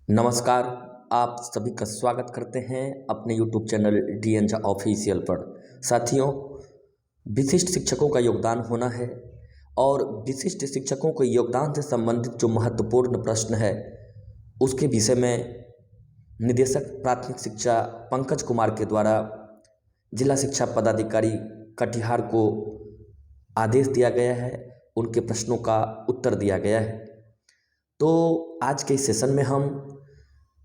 नमस्कार। आप सभी का स्वागत करते हैं अपने YouTube channel DN Jha official पर। साथियों, विशिष्ट शिक्षकों का योगदान होना है और विशिष्ट शिक्षकों के योगदान से संबंधित जो महत्वपूर्ण प्रश्न है उसके विषय में निदेशक प्राथमिक शिक्षा पंकज कुमार के द्वारा जिला शिक्षा पदाधिकारी कटिहार को आदेश दिया गया है, उनके प्रश्नों का उत्तर दिया गया है। तो आज के इस सेशन में हम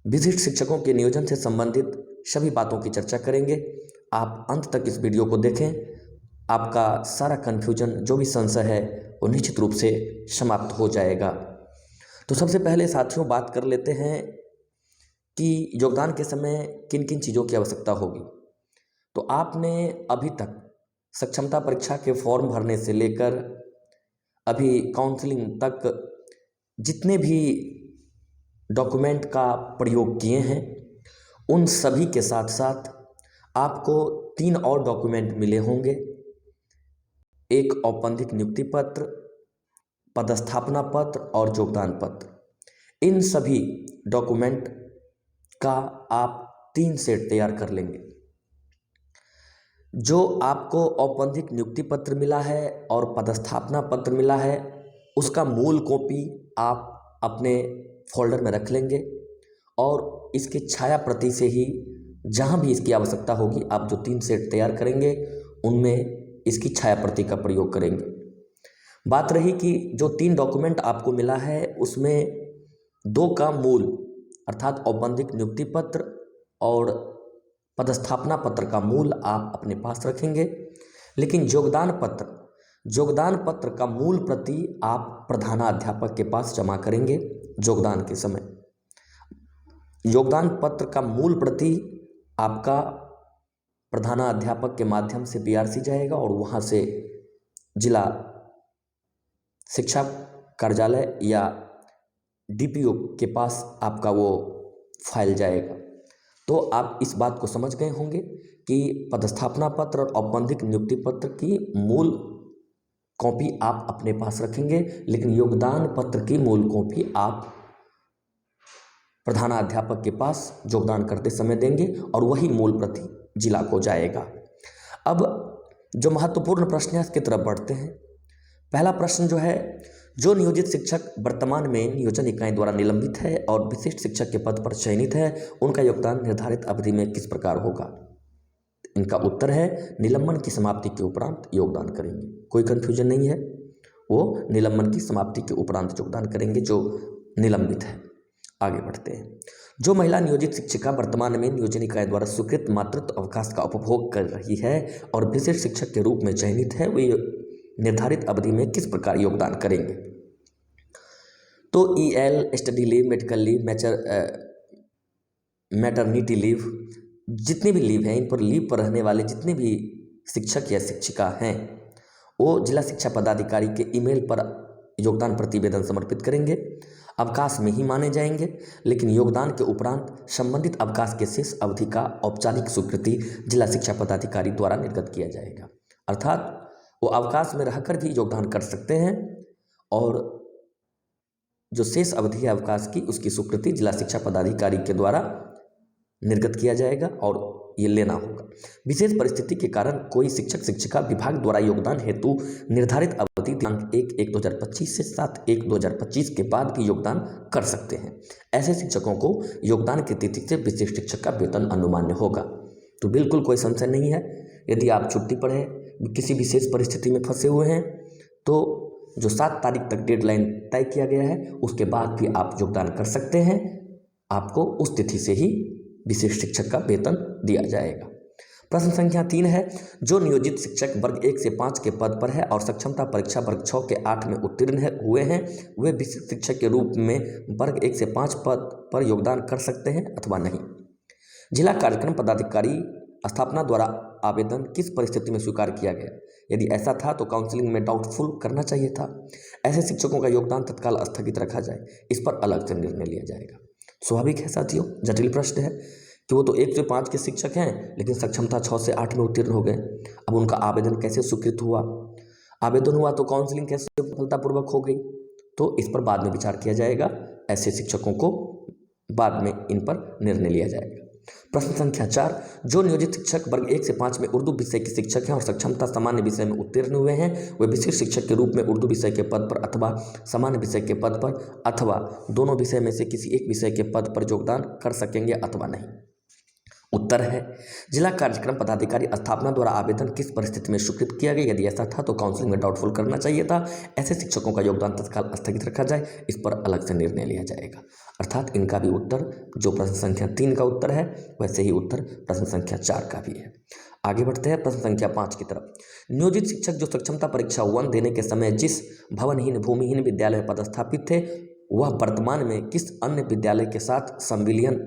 विशिष्ट शिक्षकों के नियोजन से संबंधित सभी बातों की चर्चा करेंगे। आप अंत तक इस वीडियो को देखें, आपका सारा कन्फ्यूजन जो भी संशय है वो निश्चित रूप से समाप्त हो जाएगा। तो सबसे पहले साथियों बात कर लेते हैं कि योगदान के समय किन किन चीज़ों की आवश्यकता होगी। तो आपने अभी तक सक्षमता परीक्षा के फॉर्म भरने से लेकर अभी काउंसलिंग तक जितने भी डॉक्यूमेंट का प्रयोग किए हैं उन सभी के साथ साथ आपको 3 और डॉक्यूमेंट मिले होंगे। एक औपबंधिक नियुक्ति पत्र, पदस्थापना पत्र और योगदान पत्र। इन सभी डॉक्यूमेंट का आप 3 सेट तैयार कर लेंगे। जो आपको औपबंधिक नियुक्ति पत्र मिला है और पदस्थापना पत्र मिला है उसका मूल कॉपी आप अपने फोल्डर में रख लेंगे और इसकी छाया प्रति से ही जहाँ भी इसकी आवश्यकता होगी आप जो 3 सेट तैयार करेंगे उनमें इसकी छाया प्रति का प्रयोग करेंगे। बात रही कि जो 3 डॉक्यूमेंट आपको मिला है उसमें 2 का मूल अर्थात औपबंधिक नियुक्ति पत्र और पदस्थापना पत्र का मूल आप अपने पास रखेंगे, लेकिन योगदान पत्र का मूल प्रति आप प्रधानाध्यापक के पास जमा करेंगे। योगदान के समय योगदान पत्र का मूल प्रति आपका प्रधानाध्यापक के माध्यम से BRC जाएगा और वहाँ से जिला शिक्षा कार्यालय या DPO के पास आपका वो फाइल जाएगा। तो आप इस बात को समझ गए होंगे कि पदस्थापना पत्र और औपबंधिक नियुक्ति पत्र की मूल कॉपी आप अपने पास रखेंगे, लेकिन योगदान पत्र की मूल कॉपी आप प्रधानाध्यापक के पास योगदान करते समय देंगे और वही मूल प्रति जिला को जाएगा। अब जो महत्वपूर्ण प्रश्न है इसकी तरफ बढ़ते हैं। पहला प्रश्न जो है, जो नियोजित शिक्षक वर्तमान में नियोजन इकाई द्वारा निलंबित है और विशिष्ट शिक्षक के पद पर चयनित है उनका योगदान निर्धारित अवधि में किस प्रकार होगा। इनका उत्तर है निलंबन की समाप्ति के उपरांत योगदान करेंगे। कोई कन्फ्यूजन नहीं है, वो निलंबन की समाप्ति के उपरांत योगदान करेंगे जो निलंबित है। आगे बढ़ते हैं। जो महिला नियोजित शिक्षिका वर्तमान में नियोजन इकाई द्वारा स्वीकृत मातृत्व अवकाश का उपभोग कर रही है और विशिष्ट शिक्षक के रूप में चयनित है वे निर्धारित अवधि में किस प्रकार योगदान करेंगे। तो EL, study leave, medical leave, maternity leave, जितने भी लीव हैं इन पर लीव पर रहने वाले जितने भी शिक्षक या शिक्षिका हैं वो जिला शिक्षा पदाधिकारी के ईमेल पर योगदान प्रतिवेदन समर्पित करेंगे। अवकाश में ही माने जाएंगे, लेकिन योगदान के उपरांत संबंधित अवकाश के शेष अवधि का औपचारिक स्वीकृति जिला शिक्षा पदाधिकारी द्वारा निर्गत किया जाएगा। अर्थात वो अवकाश में रहकर भी योगदान कर सकते हैं और जो शेष अवधि है अवकाश की उसकी स्वीकृति जिला शिक्षा पदाधिकारी के द्वारा निर्गत किया जाएगा और ये लेना होगा। विशेष परिस्थिति के कारण कोई शिक्षक शिक्षिका विभाग द्वारा योगदान हेतु निर्धारित अवधि दिनांक 1/1/2025 से 7/1/2025 के बाद भी योगदान कर सकते हैं। ऐसे शिक्षकों को योगदान की तिथि से विशिष्ट शिक्षक का वेतन अनुमान्य होगा। तो बिल्कुल कोई संशय नहीं है। यदि आप छुट्टी पर हैं, किसी विशेष परिस्थिति में फंसे हुए हैं तो जो 7 तारीख तक डेडलाइन तय किया गया है उसके बाद भी आप योगदान कर सकते हैं। आपको उस तिथि से ही विशिष्ट शिक्षक का वेतन दिया जाएगा। प्रश्न संख्या 3 है, जो नियोजित शिक्षक वर्ग 1 से 5 के पद पर है और सक्षमता परीक्षा वर्ग 6 के 8 में उत्तीर्ण हुए हैं वे विशिष्ट शिक्षक के रूप में वर्ग 1 से 5 पद पर योगदान कर सकते हैं अथवा नहीं। जिला कार्यक्रम पदाधिकारी स्थापना द्वारा आवेदन किस परिस्थिति में स्वीकार किया गया। यदि ऐसा था तो काउंसलिंग में डाउटफुल करना चाहिए था। ऐसे शिक्षकों का योगदान तत्काल स्थगित रखा जाए, इस पर अलग से निर्णय लिया जाएगा। स्वाभाविक है साथियों, जटिल प्रश्न है कि वो तो 1 से 5 के शिक्षक हैं लेकिन सक्षमता 6 से 8 में उत्तीर्ण हो गए। अब उनका आवेदन कैसे स्वीकृत हुआ, आवेदन हुआ तो काउंसलिंग कैसे सफलतापूर्वक हो गई, तो इस पर बाद में विचार किया जाएगा। ऐसे शिक्षकों को बाद में इन पर निर्णय लिया जाएगा। प्रश्न संख्या 4, जो नियोजित शिक्षक वर्ग 1 से 5 में उर्दू विषय के शिक्षक हैं और सक्षमता सामान्य विषय में उत्तीर्ण हुए हैं, वे विशिष्ट शिक्षक के रूप में उर्दू विषय के पद पर अथवा सामान्य विषय के पद पर अथवा दोनों विषय में से किसी एक विषय के पद पर योगदान कर सकेंगे अथवा नहीं। उत्तर है, जिला कार्यक्रम पदाधिकारी स्थापना द्वारा आवेदन किस परिस्थिति में स्वीकृत किया गया? यदि ऐसा था तो काउंसलिंग में डाउटफुल करना चाहिए था। ऐसे शिक्षकों का योगदान तत्काल स्थगित रखा जाए, इस पर अलग से निर्णय लिया जाएगा। अर्थात इनका भी उत्तर, जो प्रश्न संख्या 3 का उत्तर है वैसे ही उत्तर प्रश्न संख्या 4 का भी है। आगे बढ़ते हैं प्रश्न संख्या 5 की तरफ। नियोजित शिक्षक जो सक्षमता परीक्षा 1 देने के समय जिस भवनहीन भूमिहीन विद्यालय में पदस्थापित थे, वह वर्तमान में किस अन्य विद्यालय के साथ संविलियन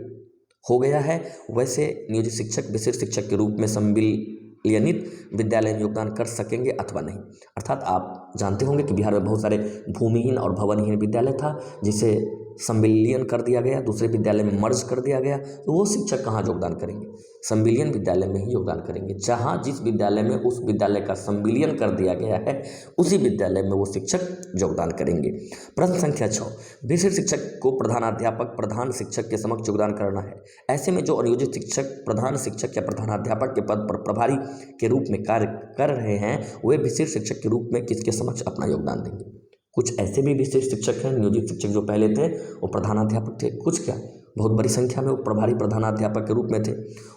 हो गया है, वैसे नियोजित शिक्षक विशिष्ट शिक्षक के रूप में संविलियनित विद्यालय में योगदान कर सकेंगे अथवा नहीं। अर्थात आप जानते होंगे कि बिहार में बहुत सारे भूमिहीन और भवनहीन विद्यालय था, जिसे संविलियन कर दिया गया, दूसरे विद्यालय में मर्ज कर दिया गया। तो वो शिक्षक कहाँ योगदान करेंगे? संविलियन विद्यालय में ही योगदान करेंगे। जहाँ जिस विद्यालय में उस विद्यालय का संविलियन कर दिया गया है, उसी विद्यालय में वो शिक्षक योगदान करेंगे। प्रश्न संख्या 6, विशिष्ट शिक्षक को प्रधानाध्यापक प्रधान शिक्षक के समक्ष योगदान करना है। ऐसे में जो अनियोजित शिक्षक प्रधान शिक्षक या प्रधानाध्यापक के पद पर प्रभारी के रूप में कार्य कर रहे हैं, वे विशिष्ट शिक्षक के रूप में किसके समक्ष अपना योगदान देंगे? कुछ ऐसे भी विशिष्ट शिक्षक हैं, नियोजित शिक्षक जो पहले थे वो प्रधानाध्यापक थे, कुछ क्या बहुत बड़ी संख्या में वो प्रभारी प्रधानाध्यापक के रूप में थे।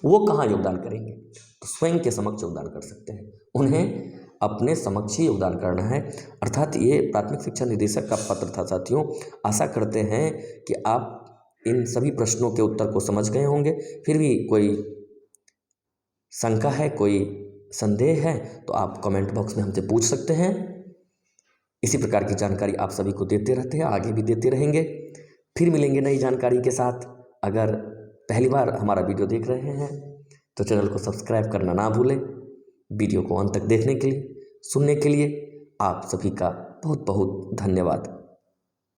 वो कहाँ योगदान करेंगे? तो स्वयं के समक्ष योगदान कर सकते हैं, उन्हें अपने समक्ष ही योगदान करना है। अर्थात ये प्राथमिक शिक्षा निदेशक का पत्र था साथियों। आशा करते हैं कि आप इन सभी प्रश्नों के उत्तर को समझ गए होंगे। फिर भी कोई शंका है, कोई संदेह है तो आप कमेंट बॉक्स में हमसे पूछ सकते हैं। इसी प्रकार की जानकारी आप सभी को देते रहते हैं, आगे भी देते रहेंगे। फिर मिलेंगे नई जानकारी के साथ। अगर पहली बार हमारा वीडियो देख रहे हैं तो चैनल को सब्सक्राइब करना ना भूलें। वीडियो को अंत तक देखने के लिए, सुनने के लिए आप सभी का बहुत बहुत धन्यवाद।